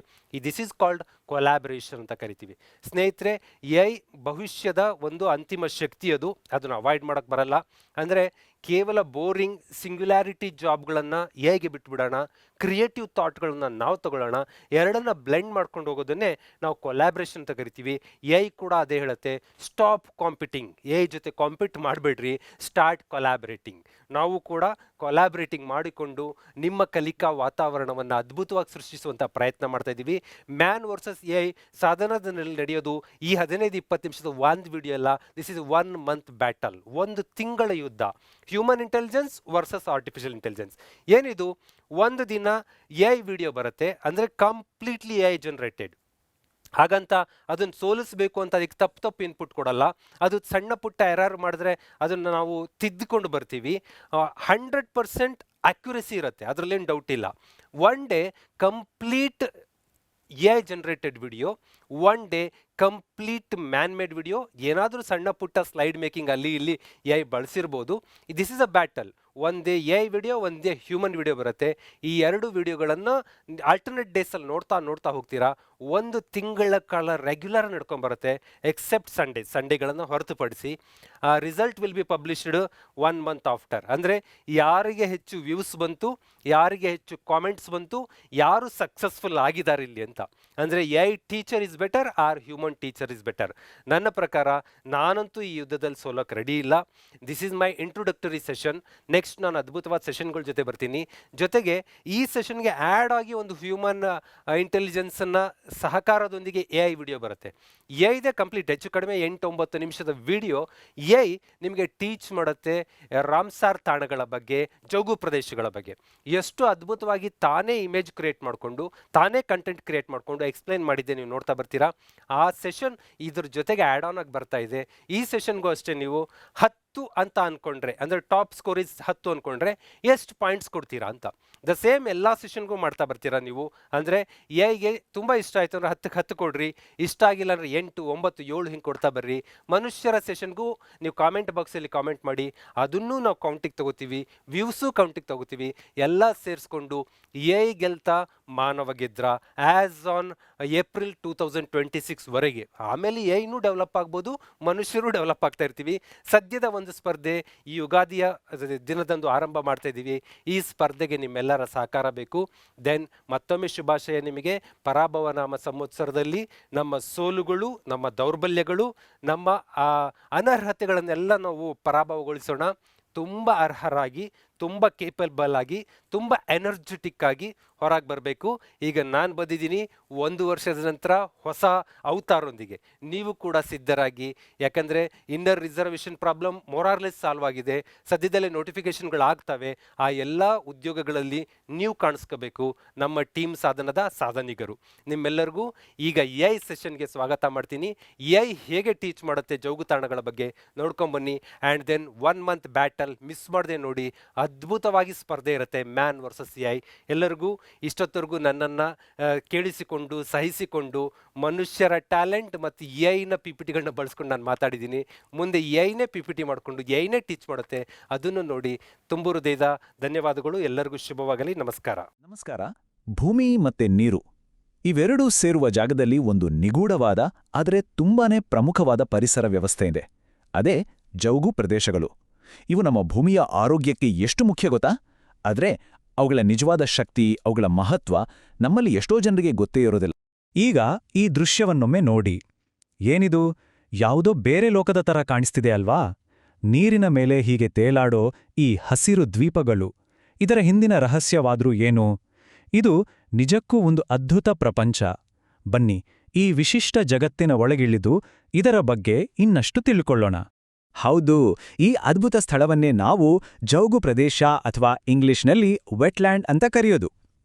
ದಿಸ್ ಈಸ್ ಕಾಲ್ಡ್ ಕೊಲಾಬರೇಷನ್ ಅಂತ ಕರಿತೀವಿ. ಸ್ನೇಹಿತರೆ, AI ಭವಿಷ್ಯದ ಒಂದು ಅಂತಿಮ ಶಕ್ತಿ, ಅದನ್ನು ಅವಾಯ್ಡ್ ಮಾಡೋಕ್ಕೆ ಬರಲ್ಲ. ಅಂದರೆ ಕೇವಲ ಬೋರಿಂಗ್ ಸಿಂಗ್ಯುಲಾರಿಟಿ ಜಾಬ್ಗಳನ್ನು ಹೇಗೆ ಬಿಟ್ಬಿಡೋಣ, ಕ್ರಿಯೇಟಿವ್ ಥಾಟ್ಗಳನ್ನು ನಾವು ತಗೊಳ್ಳೋಣ, ಎರಡನ್ನ ಬ್ಲೆಂಡ್ ಮಾಡ್ಕೊಂಡು ಹೋಗೋದನ್ನೇ ನಾವು ಕೊಲಾಬ್ರೇಷನ್ ಅಂತ ಕರಿತೀವಿ. AI ಕೂಡ ಅದೇ ಹೇಳುತ್ತೆ, ಸ್ಟಾಪ್ ಕಾಂಪಿಟಿಂಗ್, AI ಜೊತೆ ಕಾಂಪಿಟ್ ಮಾಡಬೇಡ್ರಿ, ಸ್ಟಾರ್ಟ್ ಕೊಲಾಬ್ರೇಟಿಂಗ್. ನಾವು ಕೂಡ ಕೊಲಾಬ್ರೇಟಿಂಗ್ ಮಾಡಿಕೊಂಡು ನಿಮ್ಮ ಕಲಿಕಾ ವಾತಾವರಣವನ್ನು ಅದ್ಭುತವಾಗಿ ಸೃಷ್ಟಿಸುವಂಥ ಪ್ರಯತ್ನ ಮಾಡ್ತಾ ಇದ್ದೀವಿ. ಮ್ಯಾನ್ ವರ್ಸಸ್ AI ಸಾಧನದಲ್ಲಿ ನಡೆಯೋದು ಈ 15-20 ನಿಮಿಷದ ಒಂದು ವಿಡಿಯೋ ಅಲ್ಲ, ದಿಸ್ ಇಸ್ 1 ಮಂತ್ ಬ್ಯಾಟಲ್, ಒಂದು ತಿಂಗಳ ಯುದ್ಧ. Human intelligence versus artificial intelligence. ಏನಿದು, ಒಂದು ದಿನ AI ವಿಡಿಯೋ ಬರುತ್ತೆ, ಅಂದರೆ ಕಂಪ್ಲೀಟ್ಲಿ AI ಜನರೇಟೆಡ್. ಹಾಗಂತ ಅದನ್ನು ಸೋಲಿಸಬೇಕು ಅಂತ ಅದಕ್ಕೆ ತಪ್ಪು ಇನ್ಪುಟ್ ಕೊಡಲ್ಲ. ಅದು ಸಣ್ಣ ಪುಟ್ಟ ಎರರ್ ಮಾಡಿದ್ರೆ ಅದನ್ನು ನಾವು ತಿದ್ದುಕೊಂಡು ಬರ್ತೀವಿ. 100% ಅಕ್ಯುರಸಿ ಇರುತ್ತೆ, ಅದರಲ್ಲೇನು ಡೌಟ್ ಇಲ್ಲ. One day complete AI generated video, one day complete man made video. ಏನಾದರೂ ಸಣ್ಣ ಪುಟ್ಟ ಸ್ಲೈಡ್ ಮೇಕಿಂಗ್ ಅಲ್ಲಿ ಇಲ್ಲಿ AI ಬಳಸಿರ್ಬೋದು. This is a battle. ಒಂದೇ AI ವಿಡಿಯೋ, ಒಂದೇ ಹ್ಯೂಮನ್ ವಿಡಿಯೋ ಬರುತ್ತೆ. ಈ ಎರಡು ವಿಡಿಯೋಗಳನ್ನು ಆಲ್ಟರ್ನೇಟ್ ಡೇಸಲ್ಲಿ ನೋಡ್ತಾ ಹೋಗ್ತೀರಾ. ಒಂದು ತಿಂಗಳ ಕಾಲ ರೆಗ್ಯುಲರ್ ನಡ್ಕೊಂಬರುತ್ತೆ, ಎಕ್ಸೆಪ್ಟ್ ಸಂಡೇಗಳನ್ನು ಹೊರತುಪಡಿಸಿ. Result will be published 1 month after. ಅಂದರೆ ಯಾರಿಗೆ ಹೆಚ್ಚು ವ್ಯೂಸ್ ಬಂತು, ಯಾರಿಗೆ ಹೆಚ್ಚು ಕಾಮೆಂಟ್ಸ್ ಬಂತು, ಯಾರು ಸಕ್ಸಸ್ಫುಲ್ ಆಗಿದ್ದಾರೆ ಇಲ್ಲಿ ಅಂತ. ಅಂದರೆ AI teacher is better or human teacher is better. ನನ್ನ ಪ್ರಕಾರ ನಾನಂತೂ ಈ ಯುದ್ಧದಲ್ಲಿ ಸೋಲೋಕೆ ರೆಡಿ ಇಲ್ಲ. This is my introductory session. Next ನಾನು ಅದ್ಭುತವಾದ ಸೆಷನ್ಗಳ ಜೊತೆ ಬರ್ತೀನಿ. ಜೊತೆಗೆ ಈ ಸೆಷನ್ಗೆ ಆ್ಯಡ್ ಆಗಿ ಒಂದು ಹ್ಯೂಮನ್ ಇಂಟೆಲಿಜೆನ್ಸನ್ನು ಸಹಕಾರದೊಂದಿಗೆ AI ವಿಡಿಯೋ ಬರುತ್ತೆ. AI ಕಂಪ್ಲೀಟ್ ಹೆಚ್ಚು ಕಡಿಮೆ 8-9 ನಿಮಿಷದ ವಿಡಿಯೋ AI ನಿಮಗೆ ಟೀಚ್ ಮಾಡುತ್ತೆ ರಾಮ್ಸಾರ್ ತಾಣಗಳ ಬಗ್ಗೆ, ಜೌಗು ಪ್ರದೇಶಗಳ ಬಗ್ಗೆ. ಎಷ್ಟು ಅದ್ಭುತವಾಗಿ ತಾನೇ ಇಮೇಜ್ ಕ್ರಿಯೇಟ್ ಮಾಡಿಕೊಂಡು, ತಾನೇ ಕಂಟೆಂಟ್ ಕ್ರಿಯೇಟ್ ಮಾಡಿಕೊಂಡು ಎಕ್ಸ್ಪ್ಲೈನ್ ಮಾಡಿದ್ದೆ, ನೀವು ನೋಡ್ತಾ ಬರ್ತೀರಾ. ಆ ಸೆಷನ್ ಇದ್ರ ಜೊತೆಗೆ ಆ್ಯಡ್ ಆನ್ ಆಗಿ ಬರ್ತಾ ಇದೆ. ಈ ಸೆಷನ್ಗೂ ಅಷ್ಟೇ ನೀವು 10 ಅಂತ ಅಂದ್ಕೊಂಡ್ರೆ, ಅಂದರೆ ಟಾಪ್ ಸ್ಕೋರ್ ಇಸ್ 10 ಅಂದ್ಕೊಂಡ್ರೆ ಎಷ್ಟು ಪಾಯಿಂಟ್ಸ್ ಕೊಡ್ತೀರಾ ಅಂತ. ದ ಸೇಮ್ ಎಲ್ಲ ಸೆಷನ್ಗೂ ಮಾಡ್ತಾ ಬರ್ತೀರಾ ನೀವು. ಅಂದರೆ AI ತುಂಬ ಇಷ್ಟ ಆಯಿತು ಅಂದರೆ 10ಕ್ಕೆ 10 ಕೊಡ್ರಿ, ಇಷ್ಟ ಆಗಿಲ್ಲ ಅಂದರೆ 8, 9, 7 ಹಿಂಗೆ ಕೊಡ್ತಾ ಬರ್ರಿ. ಮನುಷ್ಯರ ಸೆಷನ್ಗೂ ನೀವು ಕಾಮೆಂಟ್ ಬಾಕ್ಸಲ್ಲಿ ಕಾಮೆಂಟ್ ಮಾಡಿ, ಅದನ್ನು ನಾವು ಕೌಂಟಿಗೆ ತಗೋತೀವಿ, ವ್ಯೂಸು ಕೌಂಟಿಗೆ ತಗೋತೀವಿ. ಎಲ್ಲ ಸೇರಿಸ್ಕೊಂಡು AI ಗೆಲ್ತಾ ಮಾನವ ಗೆದ್ರ ಆ್ಯಸ್ ಆನ್ ಏಪ್ರಿಲ್ 2026 ವರೆಗೆ. ಆಮೇಲೆ AI ಡೆವಲಪ್ ಆಗ್ಬೋದು, ಮನುಷ್ಯರು ಡೆವಲಪ್ ಆಗ್ತಾ ಇರ್ತೀವಿ. ಸದ್ಯದ ಒಂದು ಸ್ಪರ್ಧೆ ಈ ಯುಗಾದಿಯ ದಿನದಂದು ಆರಂಭ ಮಾಡ್ತಾ ಇದ್ದೀವಿ. ಈ ಸ್ಪರ್ಧೆಗೆ ನಿಮ್ಮೆಲ್ಲರ ಸಹಕಾರ ಬೇಕು. ದೆನ್ ಮತ್ತೊಮ್ಮೆ ಶುಭಾಶಯ ನಿಮಗೆ. ಪರಾಭವ ನಾಮ ಸಂವತ್ಸರದಲ್ಲಿ ನಮ್ಮ ಸೋಲುಗಳು, ನಮ್ಮ ದೌರ್ಬಲ್ಯಗಳು, ನಮ್ಮ ಅನರ್ಹತೆಗಳನ್ನೆಲ್ಲ ನಾವು ಪರಾಭವಗೊಳಿಸೋಣ. ತುಂಬ ಅರ್ಹರಾಗಿ, ತುಂಬ ಕೇಪಬಲ್ ಆಗಿ, ತುಂಬ ಎನರ್ಜೆಟಿಕ್ ಆಗಿ ಹೊರಗೆ ಬರಬೇಕು. ಈಗ ನಾನು ಬಂದಿದ್ದೀನಿ 1 ವರ್ಷದ ನಂತರ ಹೊಸ ಅವತಾರದೊಂದಿಗೆ. ನೀವು ಕೂಡ ಸಿದ್ಧರಾಗಿ, ಯಾಕಂದರೆ ಇನ್ನರ್ ರಿಸರ್ವೇಷನ್ ಪ್ರಾಬ್ಲಮ್ ಮೊರಾರ್ಲೆಸ್ ಸಾಲ್ವ್ ಆಗಿದೆ. ಸದ್ಯದಲ್ಲೇ ನೋಟಿಫಿಕೇಷನ್ಗಳು ಆಗ್ತವೆ. ಆ ಎಲ್ಲ ಉದ್ಯೋಗಗಳಲ್ಲಿ ನೀವು ಕಾಣಿಸ್ಕೋಬೇಕು, ನಮ್ಮ ಟೀಮ್ ಸಾಧನದ ಸಾಧನಿಗರು. ನಿಮ್ಮೆಲ್ಲರಿಗೂ ಈಗ AI ಸೆಷನ್ಗೆ ಸ್ವಾಗತ ಮಾಡ್ತೀನಿ. AI ಹೇಗೆ ಟೀಚ್ ಮಾಡುತ್ತೆ ಜೌಗು ತಾಣಗಳ ಬಗ್ಗೆ ನೋಡ್ಕೊಂಬನ್ನಿ. And then 1 month battle miss ಮಾಡದೆ ನೋಡಿ. ಅದ್ಭುತವಾಗಿ ಸ್ಪರ್ಧೆ ಇರುತ್ತೆ, ಮ್ಯಾನ್ ವರ್ಸಸ್ AI. ಎಲ್ಲರಿಗೂ ಇಷ್ಟೊತ್ತರೆಗೂ ನನ್ನನ್ನು ಕೇಳಿಸಿಕೊಂಡು ಸಹಿಸಿಕೊಂಡು ಮನುಷ್ಯರ ಟ್ಯಾಲೆಂಟ್ ಮತ್ತು AI PPTಗಳನ್ನ ಬಳಸ್ಕೊಂಡು ನಾನು ಮಾತಾಡಿದ್ದೀನಿ. ಮುಂದೆ AI PPT ಮಾಡಿಕೊಂಡು AI ಟೀಚ್ ಮಾಡುತ್ತೆ, ಅದನ್ನು ನೋಡಿ. ತುಂಬು ಹೃದಯದ ಧನ್ಯವಾದಗಳು. ಎಲ್ಲರಿಗೂ ಶುಭವಾಗಲಿ. ನಮಸ್ಕಾರ. ನಮಸ್ಕಾರ. ಭೂಮಿ ಮತ್ತೆ ನೀರು ಇವೆರಡೂ ಸೇರುವ ಜಾಗದಲ್ಲಿ ಒಂದು ನಿಗೂಢವಾದ ಆದರೆ ತುಂಬಾನೇ ಪ್ರಮುಖವಾದ ಪರಿಸರ ವ್ಯವಸ್ಥೆ ಇದೆ. ಅದೇ ಜೌಗು ಪ್ರದೇಶಗಳು. ಇವು ನಮ್ಮ ಭೂಮಿಯ ಆರೋಗ್ಯಕ್ಕೆ ಎಷ್ಟು ಮುಖ್ಯ ಗೊತ್ತಾ? ಆದರೆ ಅವುಗಳ ನಿಜವಾದ ಶಕ್ತಿ, ಅವುಗಳ ಮಹತ್ವ ನಮ್ಮಲ್ಲಿ ಎಷ್ಟೋ ಜನರಿಗೆ ಗೊತ್ತೇ ಇರೋದಿಲ್ಲ. ಈಗ ಈ ದೃಶ್ಯವನ್ನೊಮ್ಮೆ ನೋಡಿ. ಏನಿದು? ಯಾವುದೋ ಬೇರೆ ಲೋಕದ ಥರ ಕಾಣಿಸ್ತಿದೆ ಅಲ್ವಾ? ನೀರಿನ ಮೇಲೆ ಹೀಗೆ ತೇಲಾಡೋ ಈ ಹಸಿರು ದ್ವೀಪಗಳು, ಇದರ ಹಿಂದಿನ ರಹಸ್ಯವಾದ್ರೂ ಏನು? ಇದು ನಿಜಕ್ಕೂ ಒಂದು ಅದ್ಭುತ ಪ್ರಪಂಚ. ಬನ್ನಿ, ಈ ವಿಶಿಷ್ಟ ಜಗತ್ತಿನ ಒಳಗಿಳಿದು ಇದರ ಬಗ್ಗೆ ಇನ್ನಷ್ಟು ತಿಳ್ಕೊಳ್ಳೋಣ. ಹೌದು, ಈ ಅದ್ಭುತ ಸ್ಥಳವನ್ನೇ ನಾವು ಜೌಗು ಪ್ರದೇಶ ಅಥವಾ ಇಂಗ್ಲಿಷ್ನಲ್ಲಿ ವೆಟ್ಲ್ಯಾಂಡ್ ಅಂತ ಕರೆಯೋದು.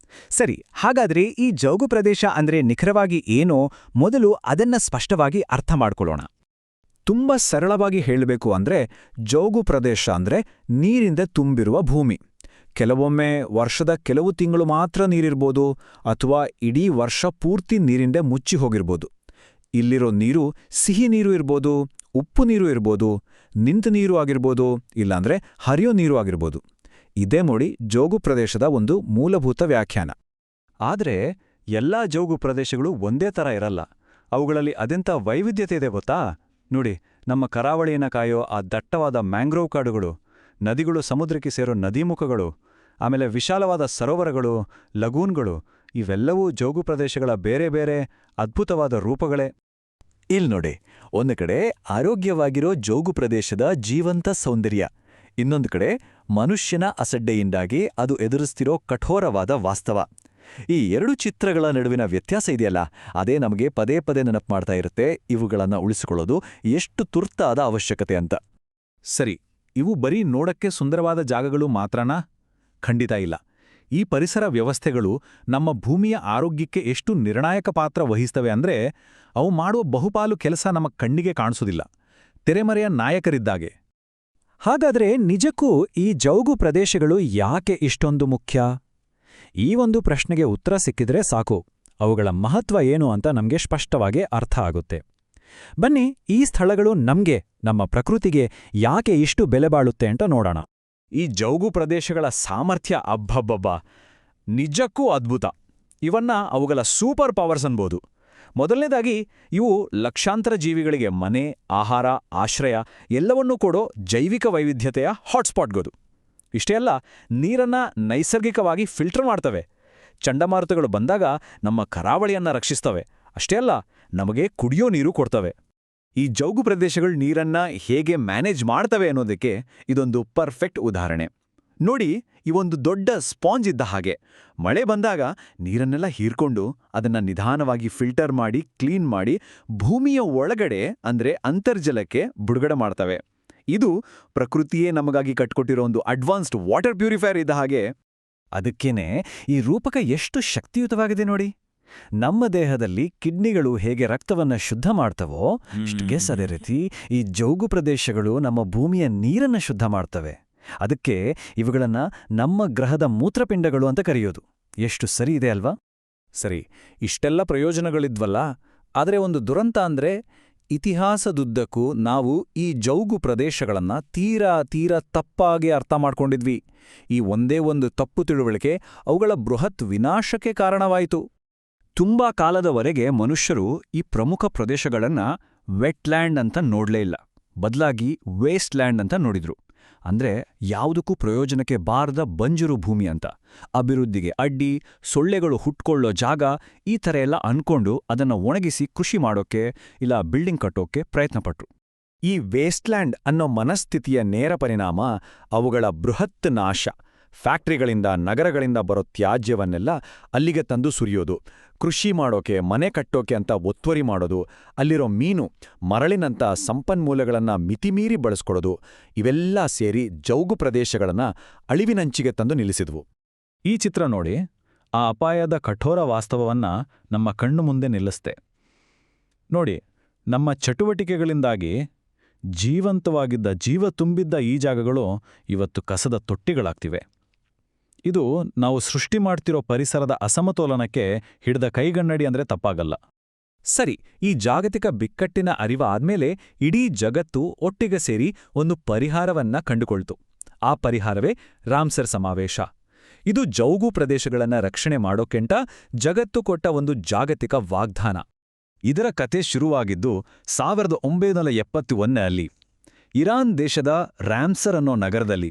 ಸರಿ, ಹಾಗಾದ್ರೆ ಈ ಜೌಗು ಪ್ರದೇಶ ಅಂದ್ರೆ ನಿಖರವಾಗಿ ಏನೋ ಮೊದಲು ಅದನ್ನ ಸ್ಪಷ್ಟವಾಗಿ ಅರ್ಥ ಮಾಡ್ಕೊಳ್ಳೋಣ. ತುಂಬಾ ಸರಳವಾಗಿ ಹೇಳಬೇಕು ಅಂದ್ರೆ ಜೌಗು ಪ್ರದೇಶ ಅಂದ್ರೆ ನೀರಿಂದ ತುಂಬಿರುವ ಭೂಮಿ. ಕೆಲವೊಮ್ಮೆ ವರ್ಷದ ಕೆಲವು ತಿಂಗಳು ಮಾತ್ರ ನೀರಿರ್ಬೋದು, ಅಥವಾ ಇಡೀ ವರ್ಷ ಪೂರ್ತಿ ನೀರಿಂದೆ ಮುಚ್ಚಿ ಹೋಗಿರ್ಬೋದು. ಇಲ್ಲಿರೋ ನೀರು ಸಿಹಿ ನೀರು ಇರ್ಬೋದು, ಉಪ್ಪು ನೀರು ಇರ್ಬೋದು, ನಿಂತ ನೀರು ಆಗಿರ್ಬೋದು, ಇಲ್ಲಾಂದ್ರೆ ಹರಿಯೋ ನೀರು ಆಗಿರ್ಬೋದು. ಇದೇ ನೋಡಿ ಜೋಗು ಪ್ರದೇಶದ ಒಂದು ಮೂಲಭೂತ ವ್ಯಾಖ್ಯಾನ. ಆದ್ರೆ ಎಲ್ಲಾ ಜೌಗು ಪ್ರದೇಶಗಳು ಒಂದೇ ಥರ ಇರಲ್ಲ. ಅವುಗಳಲ್ಲಿ ಅದೆಂಥ ವೈವಿಧ್ಯತೆ ಇದೆ ಗೊತ್ತಾ? ನೋಡಿ, ನಮ್ಮ ಕರಾವಳಿಯನ್ನು ಕಾಯೋ ಆ ದಟ್ಟವಾದ ಮ್ಯಾಂಗ್ರೋವ್ ಕಾಡುಗಳು, ನದಿಗಳು ಸಮುದ್ರಕ್ಕೆ ಸೇರೋ ನದೀಮುಖಗಳು, ಆಮೇಲೆ ವಿಶಾಲವಾದ ಸರೋವರಗಳು, ಲಗೂನ್ಗಳು, ಇವೆಲ್ಲವೂ ಜೌಗು ಪ್ರದೇಶಗಳ ಬೇರೆ ಬೇರೆ ಅದ್ಭುತವಾದ ರೂಪಗಳೇ. ಇಲ್ ನೋಡಿ, ಒಂದು ಕಡೆ ಆರೋಗ್ಯವಾಗಿರೋ ಜೋಗು ಪ್ರದೇಶದ ಜೀವಂತ ಸೌಂದರ್ಯ, ಇನ್ನೊಂದು ಕಡೆ ಮನುಷ್ಯನ ಅಸಡ್ಡೆಯಿಂದಾಗಿ ಅದು ಎದುರಿಸ್ತಿರೋ ಕಠೋರವಾದ ವಾಸ್ತವ. ಈ ಎರಡು ಚಿತ್ರಗಳ ನಡುವಿನ ವ್ಯತ್ಯಾಸ ಇದೆಯಲ್ಲ, ಅದೇ ನಮಗೆ ಪದೇ ಪದೇ ನೆನಪು ಮಾಡ್ತಾ ಇರುತ್ತೆ ಇವುಗಳನ್ನ ಉಳಿಸಿಕೊಳ್ಳೋದು ಎಷ್ಟು ತುರ್ತಾದ ಅವಶ್ಯಕತೆ ಅಂತ. ಸರಿ, ಇವು ಬರೀ ನೋಡಕ್ಕೆ ಸುಂದರವಾದ ಜಾಗಗಳು ಮಾತ್ರನಾ? ಖಂಡಿತ ಇಲ್ಲ. ಈ ಪರಿಸರ ವ್ಯವಸ್ಥೆಗಳು ನಮ್ಮ ಭೂಮಿಯ ಆರೋಗ್ಯಕ್ಕೆ ಎಷ್ಟು ನಿರ್ಣಾಯಕ ಪಾತ್ರ ವಹಿಸ್ತವೆ ಅಂದ್ರೆ, ಅವು ಮಾಡುವ ಬಹುಪಾಲು ಕೆಲಸ ನಮ್ಮ ಕಣ್ಣಿಗೆ ಕಾಣಿಸೋದಿಲ್ಲ, ತೆರೆಮರೆಯ ನಾಯಕರಿದ್ದಾಗೆ. ಹಾಗಾದ್ರೆ ನಿಜಕ್ಕೂ ಈ ಜೌಗು ಪ್ರದೇಶಗಳು ಯಾಕೆ ಇಷ್ಟೊಂದು ಮುಖ್ಯ? ಈ ಒಂದು ಪ್ರಶ್ನೆಗೆ ಉತ್ತರ ಸಿಕ್ಕಿದ್ರೆ ಸಾಕು, ಅವುಗಳ ಮಹತ್ವ ಏನು ಅಂತ ನಮ್ಗೆ ಸ್ಪಷ್ಟವಾಗಿ ಅರ್ಥ ಆಗುತ್ತೆ. ಬನ್ನಿ, ಈ ಸ್ಥಳಗಳು ನಮ್ಗೆ, ನಮ್ಮ ಪ್ರಕೃತಿಗೆ ಯಾಕೆ ಇಷ್ಟು ಬೆಲೆ ಬಾಳುತ್ತೆ ಅಂತ ನೋಡೋಣ. ಈ ಜೌಗು ಪ್ರದೇಶಗಳ ಸಾಮರ್ಥ್ಯ ಅಬ್ಬಬ್ಬಬ್ಬ, ನಿಜಕ್ಕೂ ಅದ್ಭುತ. ಇವನ್ನ ಅವುಗಳ ಸೂಪರ್ ಪವರ್ಸ್ ಅನ್ಬೋದು. ಮೊದಲನೇದಾಗಿ, ಇವು ಲಕ್ಷಾಂತರ ಜೀವಿಗಳಿಗೆ ಮನೆ, ಆಹಾರ, ಆಶ್ರಯ ಎಲ್ಲವನ್ನೂ ಕೊಡೋ ಜೈವಿಕ ವೈವಿಧ್ಯತೆಯ ಹಾಟ್ಸ್ಪಾಟ್ಗೋದು. ಇಷ್ಟೇ ಅಲ್ಲ, ನೀರನ್ನ ನೈಸರ್ಗಿಕವಾಗಿ ಫಿಲ್ಟರ್ ಮಾಡ್ತವೆ. ಚಂಡಮಾರುತಗಳು ಬಂದಾಗ ನಮ್ಮ ಕರಾವಳಿಯನ್ನ ರಕ್ಷಿಸ್ತವೆ. ಅಷ್ಟೇ ಅಲ್ಲ, ನಮಗೆ ಕುಡಿಯೋ ನೀರು ಕೊಡ್ತವೆ. ಈ ಜೌಗು ಪ್ರದೇಶಗಳು ನೀರನ್ನ ಹೇಗೆ ಮ್ಯಾನೇಜ್ ಮಾಡ್ತವೆ ಅನ್ನೋದಕ್ಕೆ ಇದೊಂದು ಪರ್ಫೆಕ್ಟ್ ಉದಾಹರಣೆ. ನೋಡಿ, ಇವೊಂದು ದೊಡ್ಡ ಸ್ಪಾಂಜ್ ಇದ್ದ ಹಾಗೆ. ಮಳೆ ಬಂದಾಗ ನೀರನ್ನೆಲ್ಲ ಹೀರ್ಕೊಂಡು ಅದನ್ನ ನಿಧಾನವಾಗಿ ಫಿಲ್ಟರ್ ಮಾಡಿ, ಕ್ಲೀನ್ ಮಾಡಿ ಭೂಮಿಯ ಒಳಗಡೆ ಅಂದ್ರೆ ಅಂತರ್ಜಲಕ್ಕೆ ಬಿಡುಗಡೆ ಮಾಡ್ತವೆ. ಇದು ಪ್ರಕೃತಿಯೇ ನಮಗಾಗಿ ಕಟ್ಕೊಟ್ಟಿರೋ ಒಂದು ಅಡ್ವಾನ್ಸ್ಡ್ ವಾಟರ್ ಪ್ಯೂರಿಫೈಯರ್ ಇದ್ದ ಹಾಗೆ. ಅದಕ್ಕೇನೆ ಈ ರೂಪಕ ಎಷ್ಟು ಶಕ್ತಿಯುತವಾಗಿದೆ ನೋಡಿ. ನಮ್ಮ ದೇಹದಲ್ಲಿ ಕಿಡ್ನಿಗಳು ಹೇಗೆ ರಕ್ತವನ್ನ ಶುದ್ಧ ಮಾಡ್ತವೋ, ಗೆಸ್ ಅದೇ ರೀತಿ ಈ ಜೌಗು ಪ್ರದೇಶಗಳು ನಮ್ಮ ಭೂಮಿಯ ನೀರನ್ನ ಶುದ್ಧ ಮಾಡ್ತವೆ. ಅದಕ್ಕೆ ಇವುಗಳನ್ನ ನಮ್ಮ ಗ್ರಹದ ಮೂತ್ರಪಿಂಡಗಳು ಅಂತ ಕರೆಯೋದು. ಎಷ್ಟು ಸರಿ ಇದೆ ಅಲ್ವಾ? ಸರಿ, ಇಷ್ಟೆಲ್ಲ ಪ್ರಯೋಜನಗಳಿದ್ವಲ್ಲ, ಆದರೆ ಒಂದು ದುರಂತ ಅಂದ್ರೆ, ಇತಿಹಾಸದುದ್ದಕ್ಕೂ ನಾವು ಈ ಜೌಗು ಪ್ರದೇಶಗಳನ್ನ ತೀರಾ ತಪ್ಪಾಗಿ ಅರ್ಥ ಮಾಡ್ಕೊಂಡಿದ್ವಿ. ಈ ಒಂದೇ ಒಂದು ತಪ್ಪು ತಿಳುವಳಿಕೆ ಅವುಗಳ ಬೃಹತ್ ವಿನಾಶಕ್ಕೆ ಕಾರಣವಾಯಿತು. ತುಂಬಾ ಕಾಲದವರೆಗೆ ಮನುಷ್ಯರು ಈ ಪ್ರಮುಖ ಪ್ರದೇಶಗಳನ್ನ ವೆಟ್ಲ್ಯಾಂಡ್ ಅಂತ ನೋಡ್ಲೇ ಇಲ್ಲ, ಬದಲಾಗಿ ವೇಸ್ಟ್ಲ್ಯಾಂಡ್ ಅಂತ ನೋಡಿದ್ರು. ಅಂದ್ರೆ ಯಾವುದಕ್ಕೂ ಪ್ರಯೋಜನಕ್ಕೆ ಬಾರದ ಬಂಜರು ಭೂಮಿ ಅಂತ. ಅಭಿವೃದ್ಧಿಗೆ ಅಡ್ಡಿ, ಸೊಳ್ಳೆಗಳು ಹುಟ್ಕೊಳ್ಳೋ ಜಾಗ, ಈ ಥರ ಎಲ್ಲ ಅನ್ಕೊಂಡು ಅದನ್ನ ಒಣಗಿಸಿ ಕೃಷಿ ಮಾಡೋಕೆ ಇಲ್ಲ ಬಿಲ್ಡಿಂಗ್ ಕಟ್ಟೋಕೆ ಪ್ರಯತ್ನಪಟ್ರು. ಈ ವೇಸ್ಟ್ಲ್ಯಾಂಡ್ ಅನ್ನೋ ಮನಸ್ಥಿತಿಯ ನೇರ ಪರಿಣಾಮ ಅವುಗಳ ಬೃಹತ್ ನಾಶ. ಫ್ಯಾಕ್ಟ್ರಿಗಳಿಂದ, ನಗರಗಳಿಂದ ಬರೋ ತ್ಯಾಜ್ಯವನ್ನೆಲ್ಲ ಅಲ್ಲಿಗೆ ತಂದು ಸುರಿಯೋದು, ಕೃಷಿ ಮಾಡೋಕೆ, ಮನೆ ಕಟ್ಟೋಕೆ ಅಂತ ಒತ್ತುವರಿ ಮಾಡೋದು, ಅಲ್ಲಿರೋ ಮೀನು, ಮರಳಿನಂಥ ಸಂಪನ್ಮೂಲಗಳನ್ನ ಮಿತಿಮೀರಿ ಬಳಸ್ಕೊಡೋದು, ಇವೆಲ್ಲ ಸೇರಿ ಜೌಗು ಪ್ರದೇಶಗಳನ್ನ ಅಳಿವಿನಂಚಿಗೆ ತಂದು ನಿಲ್ಲಿಸಿದ್ವು. ಈ ಚಿತ್ರ ನೋಡಿ, ಆ ಅಪಾಯದ ಕಠೋರ ವಾಸ್ತವವನ್ನ ನಮ್ಮ ಕಣ್ಣು ಮುಂದೆ ನಿಲ್ಲಿಸ್ತೆ. ನೋಡಿ, ನಮ್ಮ ಚಟುವಟಿಕೆಗಳಿಂದಾಗಿ ಜೀವಂತವಾಗಿದ್ದ, ಜೀವ ತುಂಬಿದ್ದ ಈ ಜಾಗಗಳು ಇವತ್ತು ಕಸದ ತೊಟ್ಟಿಗಳಾಗ್ತಿವೆ. ಇದು ನಾವು ಸೃಷ್ಟಿ ಮಾಡ್ತಿರೋ ಪರಿಸರದ ಅಸಮತೋಲನಕ್ಕೆ ಹಿಡಿದ ಕೈಗನ್ನಡಿ ಅಂದ್ರೆ ತಪ್ಪಾಗಲ್ಲ. ಸರಿ, ಈ ಜಾಗತಿಕ ಬಿಕ್ಕಟ್ಟಿನ ಅರಿವಾದ್ಮೇಲೆ ಇಡೀ ಜಗತ್ತು ಒಟ್ಟಿಗೆ ಸೇರಿ ಒಂದು ಪರಿಹಾರವನ್ನ ಕಂಡುಕೊಳ್ತು. ಆ ಪರಿಹಾರವೇ ರಾಮ್ಸರ್ ಸಮಾವೇಶ. ಇದು ಜೌಗು ಪ್ರದೇಶಗಳನ್ನ ರಕ್ಷಣೆ ಮಾಡೋಕೆಂಟ ಜಗತ್ತು ಕೊಟ್ಟ ಒಂದು ಜಾಗತಿಕ ವಾಗ್ದಾನ. ಇದರ ಕತೆ ಶುರುವಾಗಿದ್ದು 1971ರಲ್ಲಿ ಇರಾನ್ ದೇಶದ ರಾಮ್ಸರ್ ಅನ್ನೋ ನಗರದಲ್ಲಿ.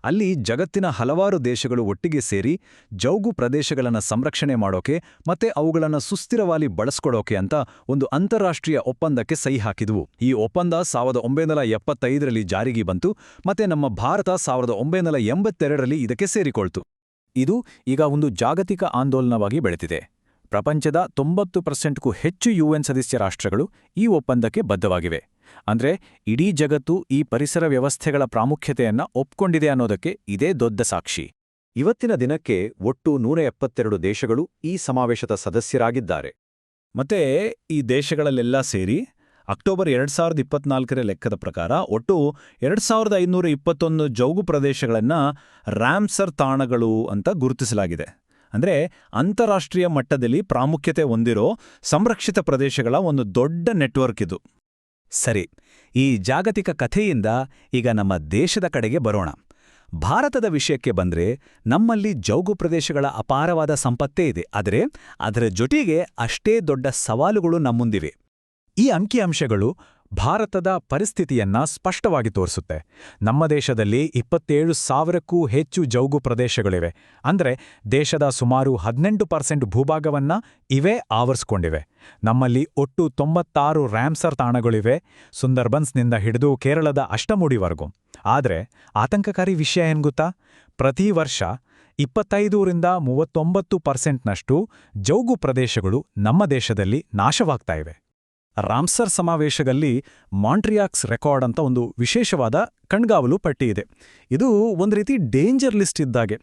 ಅಲ್ಲಿ ಜಗತ್ತಿನ ಹಲವಾರು ದೇಶಗಳು ಒಟ್ಟಿಗೆ ಸೇರಿ ಜೌಗು ಪ್ರದೇಶಗಳನ್ನು ಸಂರಕ್ಷಣೆ ಮಾಡೋಕೆ ಮತ್ತೆ ಅವುಗಳನ್ನು ಸುಸ್ಥಿರವಾಗಿ ಬಳಸ್ಕೊಡೋಕೆ ಅಂತ ಒಂದು ಅಂತಾರಾಷ್ಟ್ರೀಯ ಒಪ್ಪಂದಕ್ಕೆ ಸಹಿ ಹಾಕಿದ್ವು. ಈ ಒಪ್ಪಂದ 1975ರಲ್ಲಿ ಜಾರಿಗೆ ಬಂತು, ಮತ್ತೆ ನಮ್ಮ ಭಾರತ 1982ರಲ್ಲಿ ಇದಕ್ಕೆ ಸೇರಿಕೊಳ್ತು. ಇದು ಈಗ ಒಂದು ಜಾಗತಿಕ ಆಂದೋಲನವಾಗಿ ಬೆಳೆದಿದೆ. ಪ್ರಪಂಚದ 90%ಕ್ಕೂ ಹೆಚ್ಚು UN ಸದಸ್ಯ ರಾಷ್ಟ್ರಗಳು ಈ ಒಪ್ಪಂದಕ್ಕೆ ಬದ್ಧವಾಗಿವೆ. ಅಂದ್ರೆ ಇಡೀ ಜಗತ್ತು ಈ ಪರಿಸರ ವ್ಯವಸ್ಥೆಗಳ ಪ್ರಾಮುಖ್ಯತೆಯನ್ನ ಒಪ್ಕೊಂಡಿದೆ ಅನ್ನೋದಕ್ಕೆ ಇದೇ ದೊಡ್ಡ ಸಾಕ್ಷಿ. ಇವತ್ತಿನ ದಿನಕ್ಕೆ ಒಟ್ಟು 172 ದೇಶಗಳು ಈ ಸಮಾವೇಶದ ಸದಸ್ಯರಾಗಿದ್ದಾರೆ. ಮತ್ತೆ ಈ ದೇಶಗಳಲ್ಲೆಲ್ಲ ಸೇರಿ ಅಕ್ಟೋಬರ್ 2024ರ ಲೆಕ್ಕದ ಪ್ರಕಾರ ಒಟ್ಟು 2521 ಜೌಗು ಪ್ರದೇಶಗಳನ್ನು ರಾಮ್ಸರ್ ತಾಣಗಳು ಅಂತ ಗುರುತಿಸಲಾಗಿದೆ. ಅಂದರೆ ಅಂತಾರಾಷ್ಟ್ರೀಯ ಮಟ್ಟದಲ್ಲಿ ಪ್ರಾಮುಖ್ಯತೆ ಹೊಂದಿರೋ ಸಂರಕ್ಷಿತ ಪ್ರದೇಶಗಳ ಒಂದು ದೊಡ್ಡ ನೆಟ್ವರ್ಕ್ ಇದು. ಸರಿ, ಈ ಜಾಗತಿಕ ಕಥೆಯಿಂದ ಈಗ ನಮ್ಮ ದೇಶದ ಕಡೆಗೆ ಬರೋಣ. ಭಾರತದ ವಿಷಯಕ್ಕೆ ಬಂದ್ರೆ ನಮ್ಮಲ್ಲಿ ಜೌಗು ಪ್ರದೇಶಗಳ ಅಪಾರವಾದ ಸಂಪತ್ತೇ ಇದೆ, ಆದರೆ ಅದರ ಜೊತೆಗೆ ಅಷ್ಟೇ ದೊಡ್ಡ ಸವಾಲುಗಳು ನಮ್ಮುಂದಿವೆ. ಈ ಅಂಕಿಅಂಶಗಳು ಭಾರತದ ಪರಿಸ್ಥಿತಿಯನ್ನ ಸ್ಪಷ್ಟವಾಗಿ ತೋರಿಸುತ್ತೆ. ನಮ್ಮ ದೇಶದಲ್ಲಿ 27,000ಕ್ಕೂ ಹೆಚ್ಚು ಜೌಗು ಪ್ರದೇಶಗಳಿವೆ. ಅಂದ್ರೆ ದೇಶದ ಸುಮಾರು 18% ಭೂಭಾಗವನ್ನ ಇವೇ ಆವರಿಸಿಕೊಂಡಿವೆ. ನಮ್ಮಲ್ಲಿ ಒಟ್ಟು 96 ರಾಮ್ಸರ್ ತಾಣಗಳಿವೆ, ಸುಂದರ್ಬನ್ಸ್ನಿಂದ ಹಿಡಿದು ಕೇರಳದ ಅಷ್ಟಮುಡಿವರೆಗೂ. ಆದ್ರೆ ಆತಂಕಕಾರಿ ವಿಷಯ ಏನ್ಗೊತ್ತಾ? ಪ್ರತಿ ವರ್ಷ 25-39%ನಷ್ಟು ಜೌಗು ಪ್ರದೇಶಗಳು ನಮ್ಮ ದೇಶದಲ್ಲಿ ನಾಶವಾಗ್ತಾ ಇವೆ. ರಾಮ್ಸರ್ ಸಮಾವೇಶದಲ್ಲಿ ಮಾಂಟ್ರಿಯಾಕ್ಸ್ ರೆಕಾರ್ಡ್ ಅಂತ ಒಂದು ವಿಶೇಷವಾದ ಕಣ್ಗಾವಲು ಪಟ್ಟಿ ಇದೆ. ಇದು ಒಂದು ರೀತಿ ಡೇಂಜರ್ ಲಿಸ್ಟ್ ಇದ್ದಾಗೆ.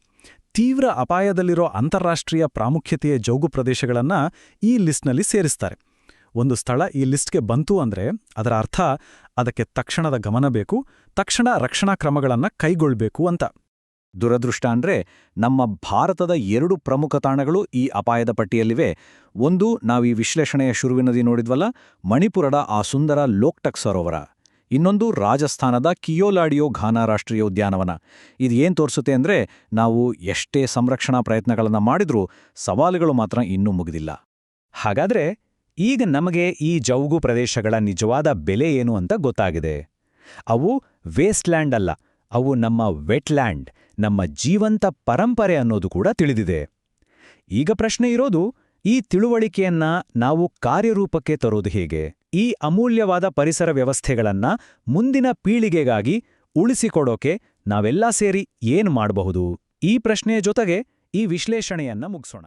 ತೀವ್ರ ಅಪಾಯದಲ್ಲಿರೋ ಅಂತಾರಾಷ್ಟ್ರೀಯ ಪ್ರಾಮುಖ್ಯತೆಯ ಜೌಗು ಪ್ರದೇಶಗಳನ್ನು ಈ ಲಿಸ್ಟ್ನಲ್ಲಿ ಸೇರಿಸ್ತಾರೆ. ಒಂದು ಸ್ಥಳ ಈ ಲಿಸ್ಟ್ಗೆ ಬಂತು ಅಂದರೆ ಅದರ ಅರ್ಥ ಅದಕ್ಕೆ ತಕ್ಷಣದ ಗಮನ ಬೇಕು, ತಕ್ಷಣ ರಕ್ಷಣಾ ಕ್ರಮಗಳನ್ನು ಕೈಗೊಳ್ಳಬೇಕು ಅಂತ. ದುರದೃಷ್ಟ ಅಂದ್ರೆ ನಮ್ಮ ಭಾರತದ 2 ಪ್ರಮುಖ ತಾಣಗಳು ಈ ಅಪಾಯದ ಪಟ್ಟಿಯಲ್ಲಿವೆ. ಒಂದು, ನಾವೀ ವಿಶ್ಲೇಷಣೆಯ ಶುರುವಿನದಿ ನೋಡಿದ್ವಲ್ಲ, ಮಣಿಪುರದ ಆ ಸುಂದರ ಲೋಕ್ಟಕ್ ಸರೋವರ. ಇನ್ನೊಂದು, ರಾಜಸ್ಥಾನದ ಕಿಯೋಲಾಡಿಯೋ ಘಾನಾ ರಾಷ್ಟ್ರೀಯ ಉದ್ಯಾನವನ. ಇದು ಏನ್ ತೋರಿಸುತ್ತೆ ಅಂದ್ರೆ ನಾವು ಎಷ್ಟೇ ಸಂರಕ್ಷಣಾ ಪ್ರಯತ್ನಗಳನ್ನು ಮಾಡಿದ್ರೂ ಸವಾಲುಗಳು ಮಾತ್ರ ಇನ್ನೂ ಮುಗಿದಿಲ್ಲ. ಹಾಗಾದ್ರೆ ಈಗ ನಮಗೆ ಈ ಜೌಗು ಪ್ರದೇಶಗಳ ನಿಜವಾದ ಬೆಲೆ ಏನು ಅಂತ ಗೊತ್ತಾಗಿದೆ. ಅವು ವೇಸ್ಟ್ಲ್ಯಾಂಡ್ ಅಲ್ಲ, ಅವು ನಮ್ಮ ವೆಟ್ಲ್ಯಾಂಡ್, ನಮ್ಮ ಜೀವಂತ ಪರಂಪರೆ ಅನ್ನೋದು ಕೂಡ ತಿಳಿದಿದೆ. ಈಗ ಪ್ರಶ್ನೆ ಇರೋದು, ಈ ತಿಳುವಳಿಕೆಯನ್ನ ನಾವು ಕಾರ್ಯರೂಪಕ್ಕೆ ತರೋದು ಹೇಗೆ? ಈ ಅಮೂಲ್ಯವಾದ ಪರಿಸರ ವ್ಯವಸ್ಥೆಗಳನ್ನ ಮುಂದಿನ ಪೀಳಿಗೆಗಾಗಿ ಉಳಿಸಿಕೊಡೋಕೆ ನಾವೆಲ್ಲ ಸೇರಿ ಏನ್ ಮಾಡಬಹುದು? ಈ ಪ್ರಶ್ನೆಯ ಜೊತೆಗೆ ಈ ವಿಶ್ಲೇಷಣೆಯನ್ನ ಮುಗಿಸೋಣ.